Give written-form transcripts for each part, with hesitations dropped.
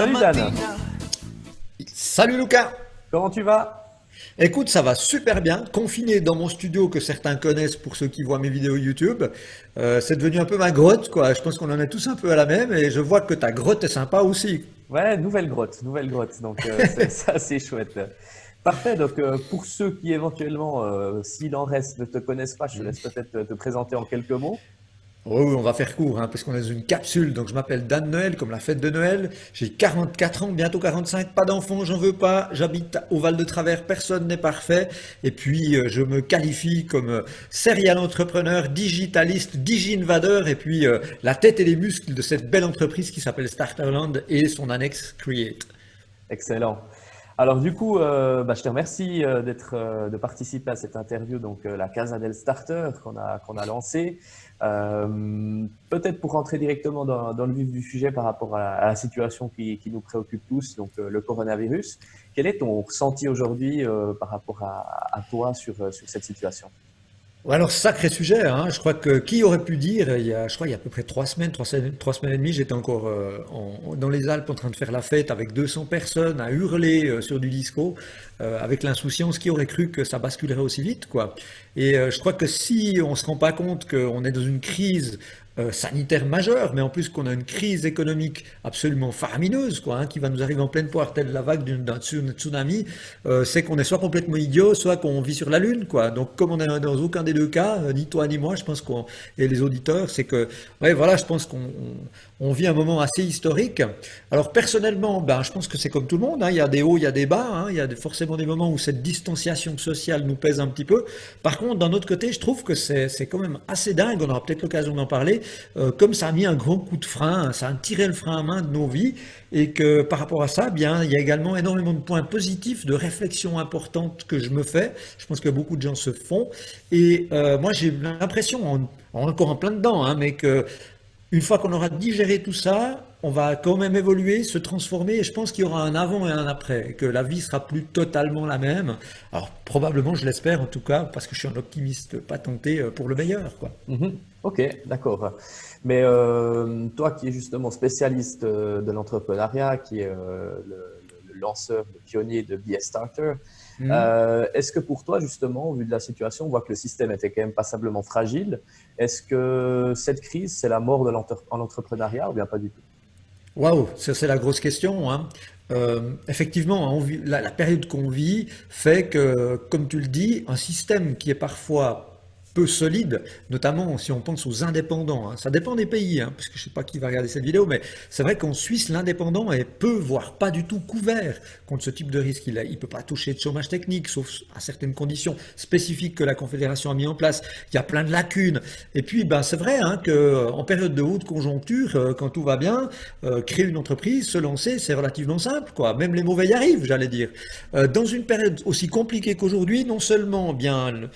Salut Dan, Salut Lucas. comment tu vas? Écoute, ça va super bien. Confiné dans mon studio que certains connaissent pour ceux qui voient mes vidéos YouTube. C'est devenu un peu ma grotte, quoi. Je pense qu'on en est tous un peu à la même et je vois que ta grotte est sympa aussi. Ouais, nouvelle grotte, donc c'est assez chouette. Parfait, donc pour ceux qui éventuellement, s'il en reste, ne te connaissent pas, je te laisse peut-être te présenter en quelques mots. Oh, oui, on va faire court, hein, parce qu'on est dans une capsule. Donc je m'appelle Dan Noël, comme la fête de Noël. J'ai 44 ans, bientôt 45. Pas d'enfant, j'en veux pas. J'habite au Val de Travers, personne n'est parfait. Et puis je me qualifie comme serial entrepreneur, digitaliste, digi-invadeur. Et puis la tête et les muscles de cette belle entreprise qui s'appelle Starterland et son annexe Create. Excellent. Alors du coup, je te remercie de participer à cette interview, donc la Casa del Starter qu'on a lancée. Peut-être pour rentrer directement dans le vif du sujet par rapport à la situation qui nous préoccupe tous, donc le coronavirus. Quel est ton ressenti aujourd'hui par rapport à toi sur cette situation? Ouais, alors, sacré sujet, hein. Je crois que qui aurait pu dire, je crois, il y a à peu près 3 semaines, 3 semaines et demie, j'étais encore dans les Alpes en train de faire la fête avec 200 personnes à hurler sur du disco, avec l'insouciance, qui aurait cru que ça basculerait aussi vite, quoi. Et je crois que si on se rend pas compte qu'on est dans une crise sanitaire majeure, mais en plus qu'on a une crise économique absolument faramineuse, quoi, hein, qui va nous arriver en pleine poire, telle la vague d'un tsunami, c'est qu'on est soit complètement idiot, soit qu'on vit sur la Lune, quoi. Donc, comme on est dans aucun des deux cas, ni toi ni moi, je pense qu'on et les auditeurs, c'est que, ouais, voilà, je pense qu'on vit un moment assez historique. Alors personnellement, ben, je pense que c'est comme tout le monde, hein, il y a des hauts, il y a des bas, hein, il y a forcément des moments où cette distanciation sociale nous pèse un petit peu. Par contre, d'un autre côté, je trouve que c'est quand même assez dingue, on aura peut-être l'occasion d'en parler, comme ça a mis un grand coup de frein, ça a tiré le frein à main de nos vies, et que par rapport à ça, bien, il y a également énormément de points positifs, de réflexions importantes que je me fais. Je pense que beaucoup de gens se font. Et moi, j'ai l'impression, on est encore en plein dedans, hein, mais que une fois qu'on aura digéré tout ça, on va quand même évoluer, se transformer, et je pense qu'il y aura un avant et un après, et que la vie sera plus totalement la même. Alors probablement, je l'espère en tout cas, parce que je suis un optimiste pas tenté pour le meilleur, quoi. Mhm. Ok, d'accord. Mais toi qui es justement spécialiste de l'entrepreneuriat, qui est le lanceur, le pionnier de BS Starter, Hmm. est-ce que pour toi justement, au vu de la situation, on voit que le système était quand même passablement fragile. Est-ce que cette crise, c'est la mort de l'entrepreneuriat ou bien pas du tout? Waouh, ça c'est la grosse question, hein. Effectivement, hein, la période qu'on vit fait que, comme tu le dis, un système qui est parfois peu solide, notamment si on pense aux indépendants, hein. Ça dépend des pays, hein, parce que je sais pas qui va regarder cette vidéo, mais c'est vrai qu'en Suisse, l'indépendant est peu, voire pas du tout couvert contre ce type de risque. Il peut pas toucher de chômage technique, sauf à certaines conditions spécifiques que la Confédération a mis en place. Il y a plein de lacunes. Et puis, ben, c'est vrai, hein, que en période de haute conjoncture, quand tout va bien, créer une entreprise, se lancer, c'est relativement simple, quoi. Même les mauvais y arrivent, j'allais dire. Dans une période aussi compliquée qu'aujourd'hui, non seulement bien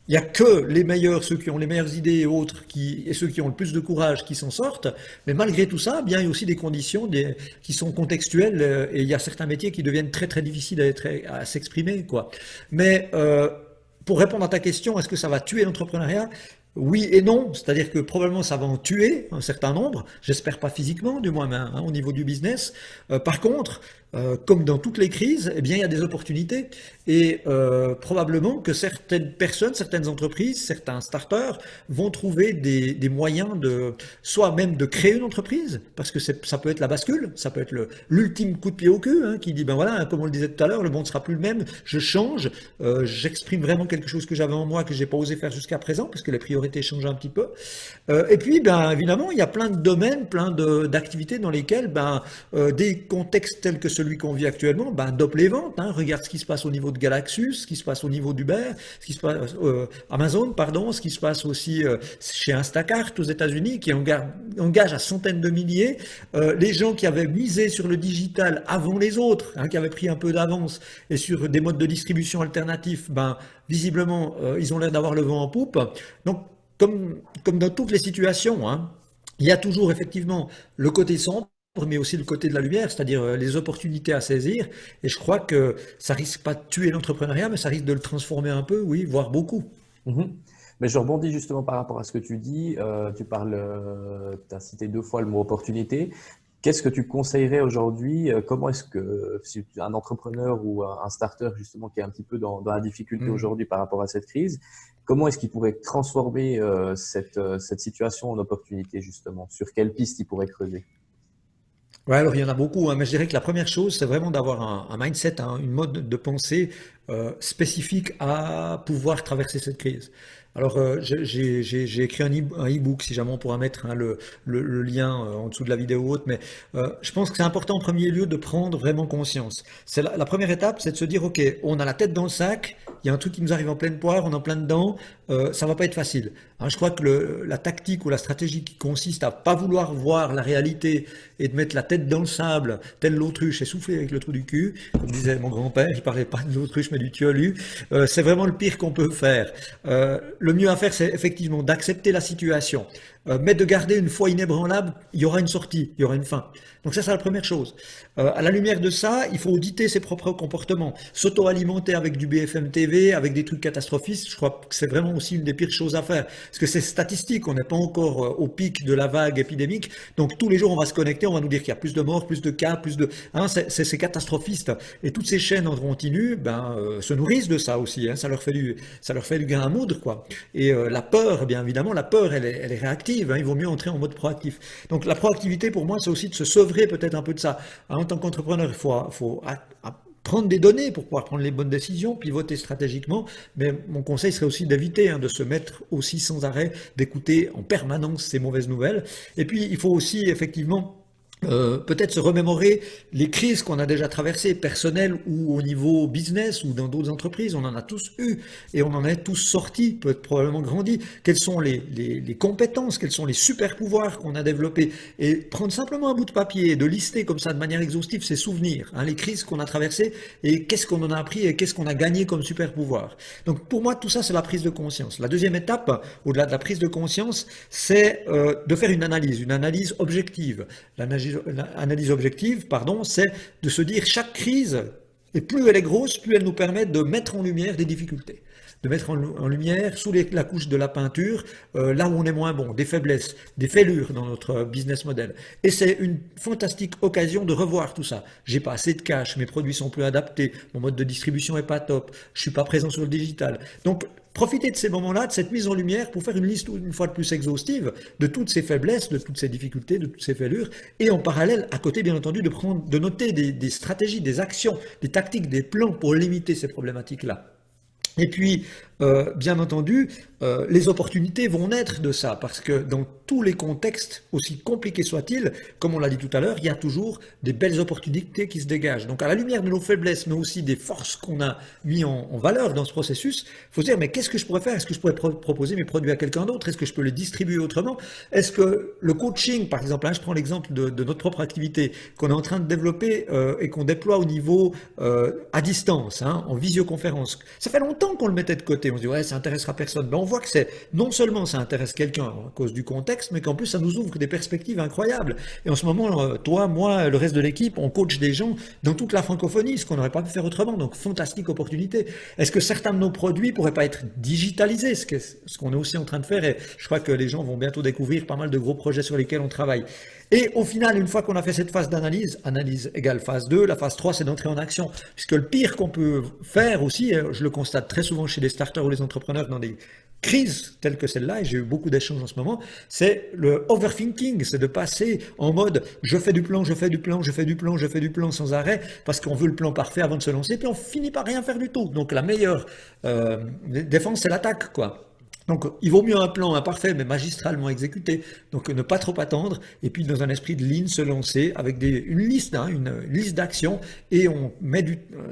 il n'y a que les meilleurs, ceux qui ont les meilleures idées et autres, et ceux qui ont le plus de courage qui s'en sortent, mais malgré tout ça, bien, il y a aussi des conditions qui sont contextuelles, et il y a certains métiers qui deviennent très très difficiles à s'exprimer, quoi. Mais pour répondre à ta question, est-ce que ça va tuer l'entrepreneuriat? Oui et non, c'est-à-dire que probablement ça va en tuer un certain nombre, j'espère pas physiquement, du moins hein, au niveau du business. Par contre, comme dans toutes les crises, eh bien, il y a des opportunités et probablement que certaines personnes, certaines entreprises, certains starters vont trouver des moyens de soit même de créer une entreprise, parce que ça peut être la bascule, ça peut être l'ultime coup de pied au cul, hein, qui dit ben voilà, comme on le disait tout à l'heure, le monde ne sera plus le même, je change, j'exprime vraiment quelque chose que j'avais en moi que j'ai pas osé faire jusqu'à présent, parce que les priorités changent un petit peu. Et puis, ben, évidemment, il y a plein de domaines, d'activités dans lesquelles ben, des contextes tels que celui qu'on vit actuellement ben, dopent les ventes, hein. Regarde ce qui se passe au niveau de Galaxus, ce qui se passe au niveau d'Uber, ce qui se passe Amazon, pardon, ce qui se passe aussi chez Instacart aux États-Unis, qui engage à centaines de milliers. Les gens qui avaient misé sur le digital avant les autres, hein, qui avaient pris un peu d'avance et sur des modes de distribution alternatifs, ben, visiblement, ils ont l'air d'avoir le vent en poupe. Donc, comme dans toutes les situations, hein, il y a toujours effectivement le côté sombre, mais aussi le côté de la lumière, c'est-à-dire les opportunités à saisir. Et je crois que ça risque pas de tuer l'entrepreneuriat, mais ça risque de le transformer un peu, oui, voire beaucoup. Mhm. Mais je rebondis justement par rapport à ce que tu dis. Tu as cité deux fois le mot opportunité. Qu'est-ce que tu conseillerais aujourd'hui? Comment est-ce que si un entrepreneur ou un starter justement qui est un petit peu dans la difficulté Hmm. aujourd'hui par rapport à cette crise, comment est-ce qu'il pourrait transformer cette situation en opportunité justement? Sur quelle piste il pourrait creuser? Ouais, alors il y en a beaucoup, hein, mais je dirais que la première chose, c'est vraiment d'avoir un mindset, hein, une mode de pensée spécifique à pouvoir traverser cette crise. Alors, j'ai écrit un e-book, si jamais on pourra mettre, hein, le lien en dessous de la vidéo ou autre, mais je pense que c'est important en premier lieu de prendre vraiment conscience. C'est la première étape, c'est de se dire, OK, on a la tête dans le sac, il y a un truc qui nous arrive en pleine poire, on est en plein dedans, ça va pas être facile. Hein, je crois que la tactique ou la stratégie qui consiste à pas vouloir voir la réalité et de mettre la tête dans le sable, tel l'autruche, et souffler avec le trou du cul, comme disait mon grand-père, il parlait pas de l'autruche mais du tilleul, c'est vraiment le pire qu'on peut faire. Le mieux à faire, c'est effectivement d'accepter la situation, mais de garder une foi inébranlable, il y aura une sortie, il y aura une fin. Donc ça, c'est la première chose. À la lumière de ça, il faut auditer ses propres comportements, s'auto-alimenter avec du BFM TV, avec des trucs catastrophistes. Je crois que c'est vraiment aussi une des pires choses à faire, parce que c'est statistique, on n'est pas encore au pic de la vague épidémique, donc tous les jours on va se connecter, on va nous dire qu'il y a plus de morts, plus de cas, plus de, hein, c'est catastrophiste. Et toutes ces chaînes en continu, ben, se nourrissent de ça aussi. Hein, ça leur fait du grain à moudre, quoi. Et la peur, bien évidemment, la peur, elle est réactive. Hein, il vaut mieux entrer en mode proactif. Donc la proactivité, pour moi, c'est aussi de se sevrer peut-être un peu de ça. Hein, en tant qu'entrepreneur, il faut prendre des données pour pouvoir prendre les bonnes décisions, pivoter stratégiquement. Mais mon conseil serait aussi d'éviter, hein, de se mettre aussi sans arrêt, d'écouter en permanence ces mauvaises nouvelles. Et puis, il faut aussi effectivement peut-être se remémorer les crises qu'on a déjà traversées, personnelles ou au niveau business ou dans d'autres entreprises. On en a tous eu et on en est tous sortis, peut-être probablement grandi. Quelles sont les compétences, quels sont les super pouvoirs qu'on a développés, et prendre simplement un bout de papier et de lister comme ça de manière exhaustive ces souvenirs, hein, les crises qu'on a traversées et qu'est-ce qu'on en a appris et qu'est-ce qu'on a gagné comme super pouvoir. Donc pour moi, tout ça, c'est la prise de conscience. La deuxième étape, au-delà de la prise de conscience, c'est de faire une analyse objective. L'analyse objective, pardon, c'est de se dire chaque crise, et plus elle est grosse, plus elle nous permet de mettre en lumière des difficultés, de mettre en lumière sous la couche de la peinture, là où on est moins bon, des faiblesses, des fêlures dans notre business model. Et c'est une fantastique occasion de revoir tout ça. J'ai pas assez de cash, mes produits sont plus adaptés, mon mode de distribution est pas top, je suis pas présent sur le digital. Donc profitez de ces moments-là, de cette mise en lumière pour faire une liste une fois de plus exhaustive de toutes ces faiblesses, de toutes ces difficultés, de toutes ces fêlures, et en parallèle, à côté bien entendu, de noter des stratégies, des actions, des tactiques, des plans pour limiter ces problématiques-là. Et puis, bien entendu, les opportunités vont naître de ça, parce que dans tous les contextes, aussi compliqués soient-ils, comme on l'a dit tout à l'heure, il y a toujours des belles opportunités qui se dégagent. Donc à la lumière de nos faiblesses, mais aussi des forces qu'on a mis en valeur dans ce processus, il faut se dire, mais qu'est-ce que je pourrais faire? Est-ce que je pourrais proposer mes produits à quelqu'un d'autre? Est-ce que je peux les distribuer autrement? Est-ce que le coaching, par exemple, hein, je prends l'exemple de notre propre activité qu'on est en train de développer et qu'on déploie au niveau à distance, hein, en visioconférence. Ça fait longtemps qu'on le mettait de côté. On se dit, ouais, ça intéressera personne. Mais on voit que non seulement ça intéresse quelqu'un à cause du contexte, mais qu'en plus ça nous ouvre des perspectives incroyables. Et en ce moment, toi, moi, le reste de l'équipe, on coach des gens dans toute la francophonie, ce qu'on n'aurait pas pu faire autrement. Donc, fantastique opportunité. Est-ce que certains de nos produits pourraient pas être digitalisés, ce qu'on est aussi en train de faire, et je crois que les gens vont bientôt découvrir pas mal de gros projets sur lesquels on travaille. Et au final, une fois qu'on a fait cette phase d'analyse, analyse égale phase 2, la phase 3, c'est d'entrer en action. Puisque le pire qu'on peut faire aussi, je le constate très souvent chez les starters ou les entrepreneurs dans des crises telles que celle-là, et j'ai eu beaucoup d'échanges en ce moment, c'est le overthinking, c'est de passer en mode je fais du plan, je fais du plan, je fais du plan, je fais du plan sans arrêt, parce qu'on veut le plan parfait avant de se lancer, puis on finit par rien faire du tout. Donc la meilleure défense, c'est l'attaque, quoi. Donc, il vaut mieux un plan imparfait, mais magistralement exécuté. Donc, ne pas trop attendre. Et puis, dans un esprit de lean, se lancer avec une liste, hein, une liste d'actions. Et on met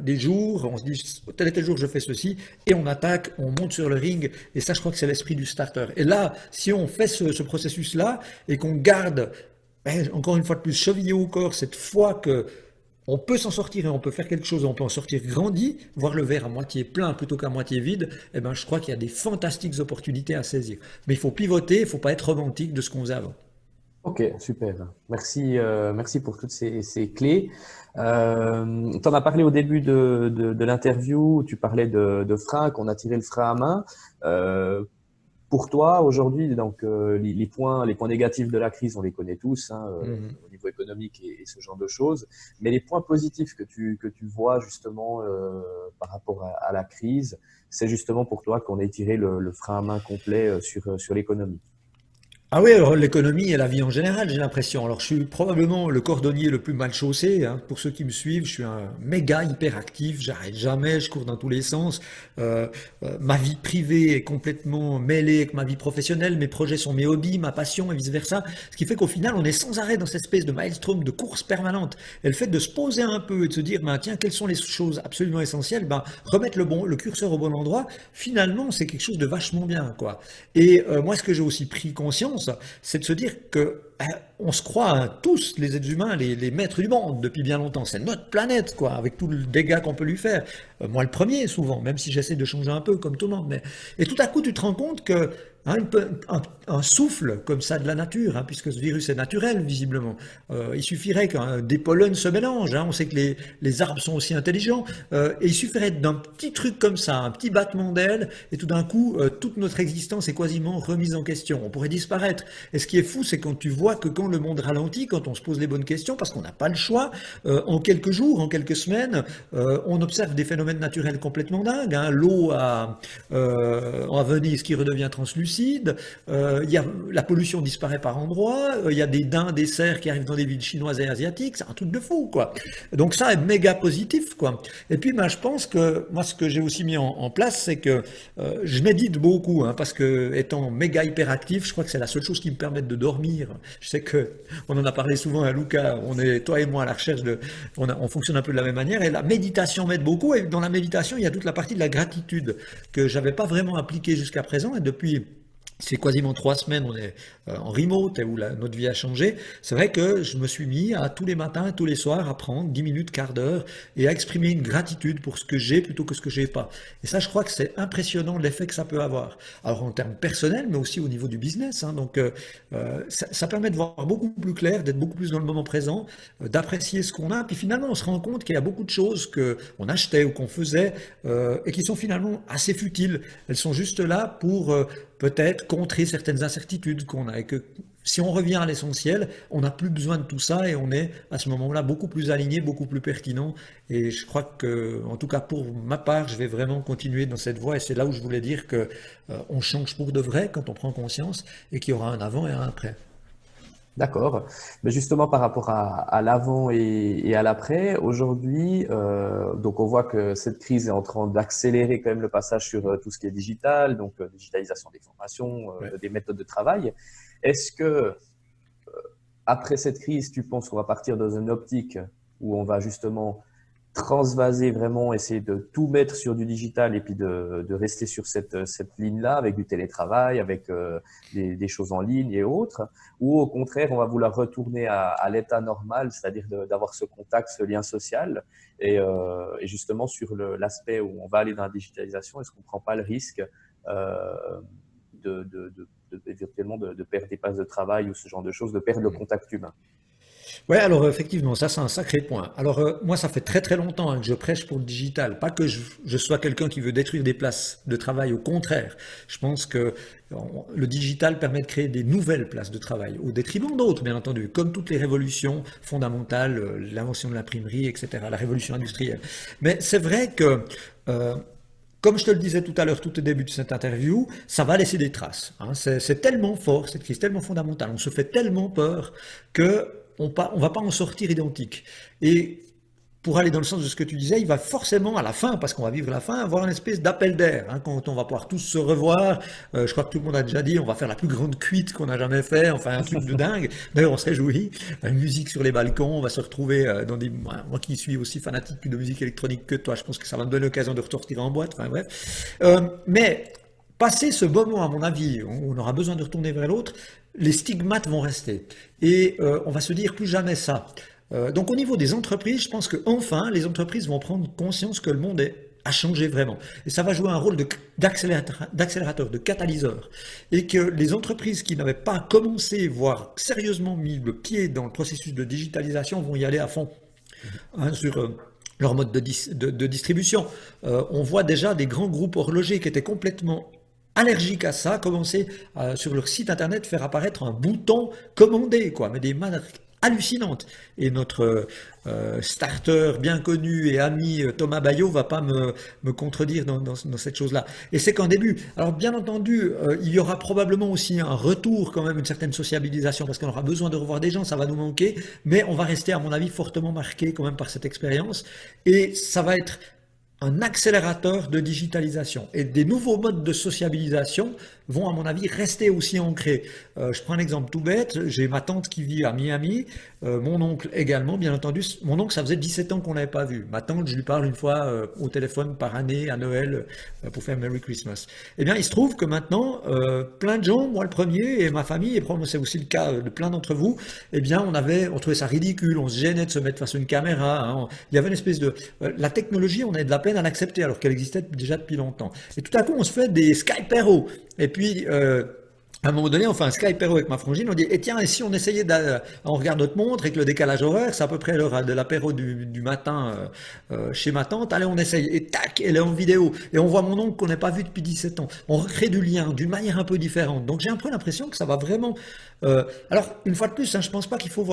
des jours, on se dit, tel et tel jour, je fais ceci. Et on attaque, on monte sur le ring. Et ça, je crois que c'est l'esprit du starter. Et là, si on fait ce processus-là et qu'on garde, encore une fois de plus, chevillé au corps, cette foi que on peut s'en sortir et on peut faire quelque chose, on peut en sortir grandi, voir le verre à moitié plein plutôt qu'à moitié vide, eh ben, je crois qu'il y a des fantastiques opportunités à saisir. Mais il faut pivoter, il ne faut pas être romantique de ce qu'on faisait avant. Ok, super. Merci pour toutes ces clés. Tu en as parlé au début de l'interview, tu parlais de frein, qu'on a tiré le frein à main. Pour toi, aujourd'hui, donc les points négatifs de la crise, on les connaît tous, hein, Mhm. au niveau économique et ce genre de choses. Mais les points positifs que tu vois justement par rapport à la crise, c'est justement pour toi qu'on ait tiré le frein à main complet sur l'économie. Ah oui, alors l'économie et la vie en général, j'ai l'impression. Alors je suis probablement le cordonnier le plus mal chaussé, hein. Pour ceux qui me suivent, je suis un méga hyperactif, j'arrête jamais, je cours dans tous les sens. Ma vie privée est complètement mêlée avec ma vie professionnelle, mes projets sont mes hobbies, ma passion et vice-versa. Ce qui fait qu'au final, on est sans arrêt dans cette espèce de maelstrom de course permanente. Et le fait de se poser un peu et de se dire, ben, tiens, quelles sont les choses absolument essentielles, ben, remettre le curseur au bon endroit, finalement, c'est quelque chose de vachement bien, quoi. Et moi, ce que j'ai aussi pris conscience, c'est de se dire que on se croit hein, tous, les êtres humains, les maîtres du monde depuis bien longtemps. C'est notre planète, quoi, avec tout le dégât qu'on peut lui faire. Moi, le premier, souvent, même si j'essaie de changer un peu, comme tout le monde. Mais... Et tout à coup, tu te rends compte que hein, un souffle comme ça de la nature, hein, puisque ce virus est naturel, visiblement, il suffirait que des pollen se mélangent. Hein, on sait que les arbres sont aussi intelligents. Et il suffirait d'un petit truc comme ça, un petit battement d'aile, et tout d'un coup, toute notre existence est quasiment remise en question. On pourrait disparaître. Et ce qui est fou, c'est quand tu vois que quand le monde ralentit, quand on se pose les bonnes questions, parce qu'on n'a pas le choix, en quelques jours, en quelques semaines, on observe des phénomènes naturels complètement dingues. Hein. L'eau à Venise qui redevient translucide, la pollution disparaît par endroits, il y a des daims, des cerfs qui arrivent dans des villes chinoises et asiatiques, c'est un truc de fou, quoi. Donc ça est méga positif, quoi. Et puis, ben, je pense que moi, ce que j'ai aussi mis en place, c'est que je médite beaucoup, hein, parce que étant méga hyperactif, je crois que c'est la seule chose qui me permet de dormir. Je sais que on en a parlé souvent à Luca, on est toi et moi à la recherche on fonctionne un peu de la même manière et la méditation m'aide beaucoup. Et dans la méditation, il y a toute la partie de la gratitude que j'avais pas vraiment appliquée jusqu'à présent et depuis c'est quasiment 3 semaines, on est en remote et où notre vie a changé. C'est vrai que je me suis mis à tous les matins, tous les soirs, à prendre 10 minutes, quart d'heure et à exprimer une gratitude pour ce que j'ai plutôt que ce que j'ai pas. Et ça, je crois que c'est impressionnant l'effet que ça peut avoir. Alors en termes personnels, mais aussi au niveau du business. Hein. Donc ça permet de voir beaucoup plus clair, d'être beaucoup plus dans le moment présent, d'apprécier ce qu'on a. Puis finalement, on se rend compte qu'il y a beaucoup de choses qu'on achetait ou qu'on faisait et qui sont finalement assez futiles. Elles sont juste là pour peut-être contrer certaines incertitudes qu'on a et que si on revient à l'essentiel, on n'a plus besoin de tout ça et on est à ce moment-là beaucoup plus aligné, beaucoup plus pertinent. Et je crois que, en tout cas pour ma part, je vais vraiment continuer dans cette voie et c'est là où je voulais dire que on change pour de vrai quand on prend conscience et qu'il y aura un avant et un après. D'accord. Mais justement, par rapport à l'avant et à l'après, aujourd'hui, donc on voit que cette crise est en train d'accélérer quand même le passage sur tout ce qui est digital, donc digitalisation des formations, Ouais. des méthodes de travail. Est-ce que après cette crise, tu penses qu'on va partir dans une optique où on va justement transvaser vraiment, essayer de tout mettre sur du digital et puis de rester sur cette ligne-là avec du télétravail, avec des choses en ligne et autres, ou au contraire, on va vouloir retourner à l'état normal, c'est-à-dire d'avoir ce contact, ce lien social, et justement sur l'aspect où on va aller dans la digitalisation, est-ce qu'on ne prend pas le risque éventuellement de perdre des places de travail ou ce genre de choses, de perdre le contact humain? Ouais, alors effectivement, ça c'est un sacré point. Alors moi, ça fait très très longtemps hein, que je prêche pour le digital. Pas que je sois quelqu'un qui veut détruire des places de travail, au contraire. Je pense que le digital permet de créer des nouvelles places de travail, au détriment d'autres, bien entendu, comme toutes les révolutions fondamentales, l'invention de l'imprimerie, etc., la révolution industrielle. Mais c'est vrai que comme je te le disais tout à l'heure, tout au début de cette interview, ça va laisser des traces. Hein. C'est tellement fort, cette crise tellement fondamentale, on se fait tellement peur que on va pas en sortir identique. Et pour aller dans le sens de ce que tu disais, il va forcément à la fin, parce qu'on va vivre la fin, avoir une espèce d'appel d'air, hein, quand on va pouvoir tous se revoir. Je crois que tout le monde a déjà dit, on va faire la plus grande cuite qu'on a jamais fait, enfin un truc de dingue. D'ailleurs, on se réjouit. Musique sur les balcons, on va se retrouver dans des... Moi qui suis aussi fanatique de musique électronique que toi, je pense que ça va me donner l'occasion de ressortir en boîte, enfin bref. Mais passer ce moment, à mon avis, on aura besoin de retourner vers l'autre, les stigmates vont rester. Et on va se dire plus jamais ça. Donc au niveau des entreprises, je pense que enfin les entreprises vont prendre conscience que le monde a changé vraiment. Et ça va jouer un rôle d'accélérateur, de catalyseur. Et que les entreprises qui n'avaient pas commencé, voire sérieusement mis le pied dans le processus de digitalisation vont y aller à fond hein, sur leur mode de distribution. On voit déjà des grands groupes horlogers qui étaient complètement allergiques à ça commencer sur leur site internet faire apparaître un bouton commander, quoi, mais des manières hallucinantes. Et notre starter bien connu et ami Thomas Bayot va pas me contredire dans cette chose-là. Et c'est qu'un début. Alors bien entendu, il y aura probablement aussi un retour quand même, une certaine sociabilisation, parce qu'on aura besoin de revoir des gens, ça va nous manquer, mais on va rester à mon avis fortement marqué quand même par cette expérience. Et ça va être un accélérateur de digitalisation. Et des nouveaux modes de sociabilisation vont, à mon avis, rester aussi ancrés. Je prends un exemple tout bête. J'ai ma tante qui vit à Miami, mon oncle également, bien entendu. Mon oncle, ça faisait 17 ans qu'on ne l'avait pas vu. Ma tante, je lui parle une fois au téléphone par année, à Noël, pour faire Merry Christmas. Eh bien, il se trouve que maintenant, plein de gens, moi le premier, et ma famille, et probablement c'est aussi le cas de plein d'entre vous, eh bien, on trouvait ça ridicule, on se gênait de se mettre face à une caméra. Hein. Il y avait une espèce de... la technologie, on a de la peine à l'accepter, alors qu'elle existait déjà depuis longtemps. Et tout à coup, on se fait des Skype-Hero. Et puis, à un moment donné, on fait un Skype-Hero avec ma frangine, on dit, et tiens, et si on essayait on regarde notre montre et que le décalage horaire, c'est à peu près l'heure de l'apéro du matin chez ma tante, allez, on essaye. Et tac, elle est en vidéo. Et on voit mon oncle qu'on n'a pas vu depuis 17 ans. On recrée du lien d'une manière un peu différente. Donc j'ai un peu l'impression que ça va vraiment... alors, une fois de plus, hein, je pense pas qu'il faut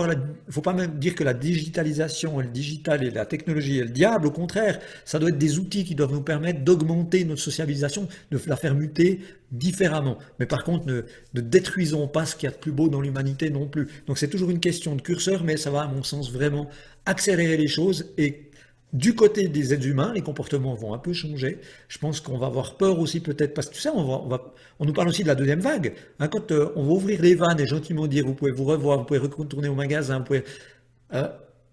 faut pas même dire que la digitalisation, le digital et la technologie est le diable. Au contraire, ça doit être des outils qui doivent nous permettre d'augmenter notre socialisation, de la faire muter différemment. Mais par contre, ne détruisons pas ce qu'il y a de plus beau dans l'humanité non plus. Donc c'est toujours une question de curseur, mais ça va, à mon sens, vraiment accélérer les choses. Et du côté des êtres humains, les comportements vont un peu changer. Je pense qu'on va avoir peur aussi peut-être, parce que tu sais, on nous parle aussi de la deuxième vague. Hein, quand on va ouvrir les vannes et gentiment dire, vous pouvez vous revoir, vous pouvez retourner au magasin, vous pouvez...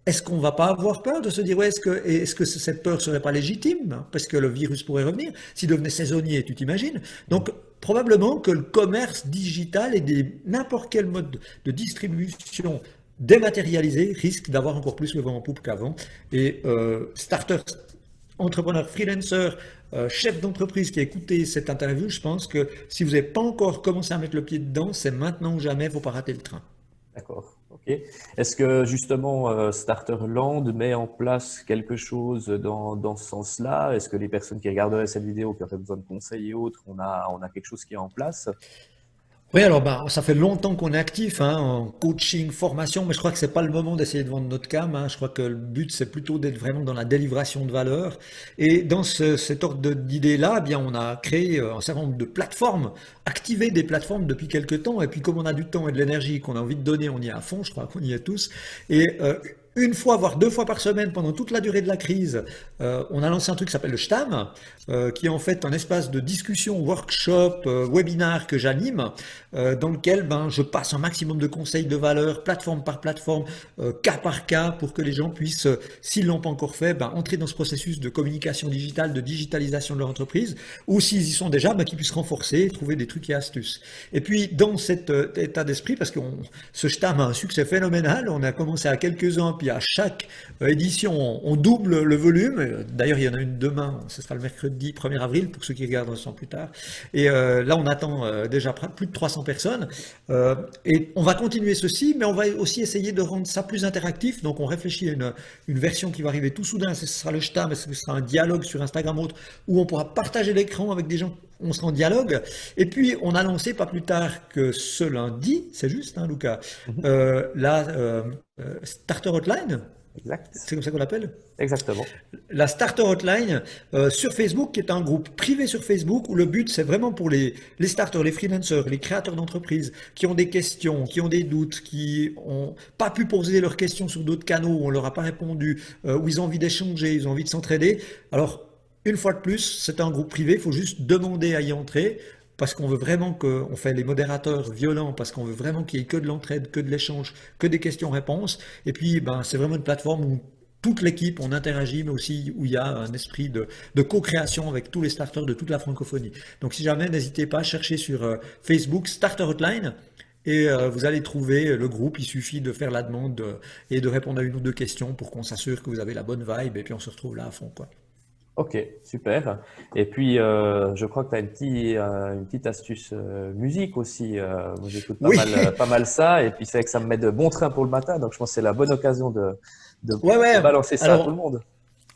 est-ce qu'on va pas avoir peur de se dire, ouais, est-ce que cette peur serait pas légitime, hein, parce que le virus pourrait revenir, s'il devenait saisonnier, tu t'imagines? Donc, probablement que le commerce digital et n'importe quel mode de distribution dématérialisé risque d'avoir encore plus le vent en poupe qu'avant. Et starters, entrepreneurs, freelancers, chefs d'entreprise qui écoutez cette interview, je pense que si vous n'avez pas encore commencé à mettre le pied dedans, c'est maintenant ou jamais, il ne faut pas rater le train. D'accord. Ok. Est-ce que justement Starterland met en place quelque chose dans ce sens-là? Est-ce que les personnes qui regarderaient cette vidéo, qui auraient besoin de conseils et autres, on a quelque chose qui est en place? Oui, alors ça fait longtemps qu'on est actif hein, en coaching, formation, mais je crois que c'est pas le moment d'essayer de vendre notre cam. Hein. Je crois que le but c'est plutôt d'être vraiment dans la délivration de valeur. Et dans cet ordre d'idées-là, eh bien on a créé un certain nombre de plateformes, activé des plateformes depuis quelques temps. Et puis comme on a du temps et de l'énergie qu'on a envie de donner, on y est à fond. Je crois qu'on y est tous. Et une fois, voire 2 fois par semaine pendant toute la durée de la crise, on a lancé un truc qui s'appelle le STAM, qui est en fait un espace de discussion, workshop, webinar que j'anime, dans lequel je passe un maximum de conseils de valeur, plateforme par plateforme, cas par cas, pour que les gens puissent, s'ils l'ont pas encore fait, entrer dans ce processus de communication digitale, de digitalisation de leur entreprise, ou s'ils y sont déjà, qu'ils puissent renforcer, trouver des trucs et astuces. Et puis, dans cet état d'esprit, parce que ce STAM a un succès phénoménal, on a commencé à quelques-uns, puis à chaque édition, on double le volume. D'ailleurs, il y en a une demain, ce sera le mercredi 1er avril, pour ceux qui regardent sans plus tard. Et là, on attend déjà plus de 300 personnes. Et on va continuer ceci, mais on va aussi essayer de rendre ça plus interactif. Donc, on réfléchit à une version qui va arriver tout soudain. Ce sera le STAM, mais ce sera un dialogue sur Instagram ou autre, où on pourra partager l'écran avec des gens. On sera en dialogue. Et puis, on a lancé pas plus tard que ce lundi, c'est juste, hein, Lucas, la Starter Hotline. Exact. C'est comme ça qu'on l'appelle? Exactement. La Starter Hotline sur Facebook, qui est un groupe privé sur Facebook, où le but, c'est vraiment pour les starters, les freelancers, les créateurs d'entreprises, qui ont des questions, qui ont des doutes, qui n'ont pas pu poser leurs questions sur d'autres canaux, où on leur a pas répondu, où ils ont envie d'échanger, ils ont envie de s'entraider. Alors, une fois de plus, c'est un groupe privé, il faut juste demander à y entrer, parce qu'on veut vraiment on fait les modérateurs violents, parce qu'on veut vraiment qu'il y ait que de l'entraide, que de l'échange, que des questions-réponses. Et puis, c'est vraiment une plateforme où toute l'équipe, on interagit, mais aussi où il y a un esprit de co-création avec tous les starters de toute la francophonie. Donc, si jamais, n'hésitez pas à chercher sur Facebook Starter Hotline. Et vous allez trouver le groupe, il suffit de faire la demande et de répondre à 1 ou 2 questions pour qu'on s'assure que vous avez la bonne vibe, et puis on se retrouve là à fond, quoi. Ok, super. Et puis, je crois que tu as une petite astuce musique aussi. Moi, j'écoute Oui. pas mal ça. Et puis, c'est vrai que ça me met de bon train pour le matin. Donc, je pense que c'est la bonne occasion de Ouais. balancer ça à tout le monde.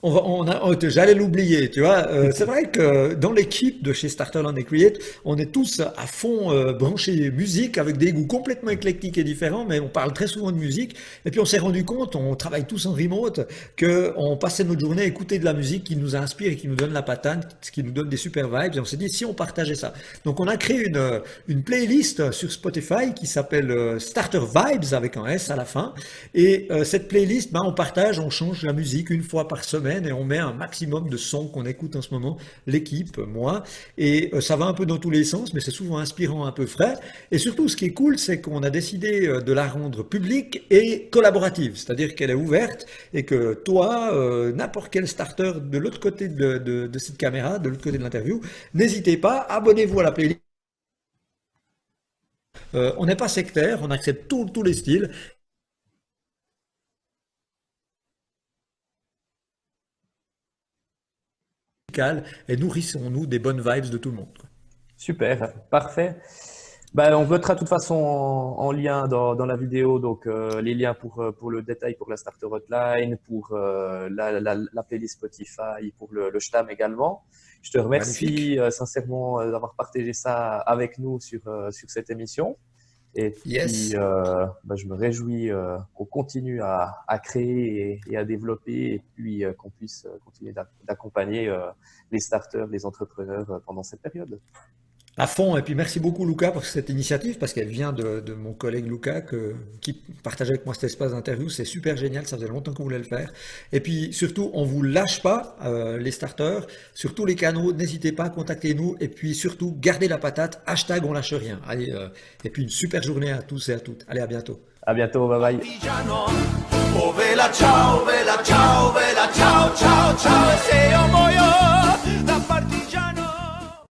J'allais l'oublier, tu vois. C'est vrai que dans l'équipe de chez Starterland et Create, on est tous à fond branchés musique avec des goûts complètement éclectiques et différents, mais on parle très souvent de musique. Et puis on s'est rendu compte, on travaille tous en remote, que on passait notre journée à écouter de la musique qui nous inspire et qui nous donne la patate, qui nous donne des super vibes. Et on s'est dit si on partageait ça. Donc on a créé une playlist sur Spotify qui s'appelle Starter Vibes avec un S à la fin. Et cette playlist, ben, on partage, on change la musique une fois par semaine et on met un maximum de sons qu'on écoute en ce moment, l'équipe, moi. Et ça va un peu dans tous les sens, mais c'est souvent inspirant, un peu frais. Et surtout, ce qui est cool, c'est qu'on a décidé de la rendre publique et collaborative, c'est-à-dire qu'elle est ouverte et que toi, n'importe quel starter de l'autre côté de cette caméra, de l'autre côté de l'interview, n'hésitez pas, abonnez-vous à la playlist. On n'est pas sectaire, on accepte tous les styles. Et nourrissons-nous des bonnes vibes de tout le monde. Super, parfait. Ben, on mettra de toute façon en lien dans la vidéo donc les liens pour le détail pour la starter hotline, pour la playlist Spotify, pour le Stam également. Je te Magnifique. remercie sincèrement d'avoir partagé ça avec nous sur cette émission. Et puis, Yes. ben, je me réjouis qu'on continue à créer et à développer et puis qu'on puisse continuer d'accompagner les starters, les entrepreneurs pendant cette période. À fond. Et puis merci beaucoup, Lucas, pour cette initiative, parce qu'elle vient de mon collègue Lucas, qui partage avec moi cet espace d'interview. C'est super génial. Ça faisait longtemps qu'on voulait le faire. Et puis surtout, on vous lâche pas, les starters, sur tous les canaux. N'hésitez pas, contactez-nous. Et puis surtout, gardez la patate. Hashtag on lâche rien. Allez, et puis une super journée à tous et à toutes. Allez, à bientôt. À bientôt, bye bye. Partigiano, oh vela ciao, ciao, ciao, ciao, e se io muoio da partigiano.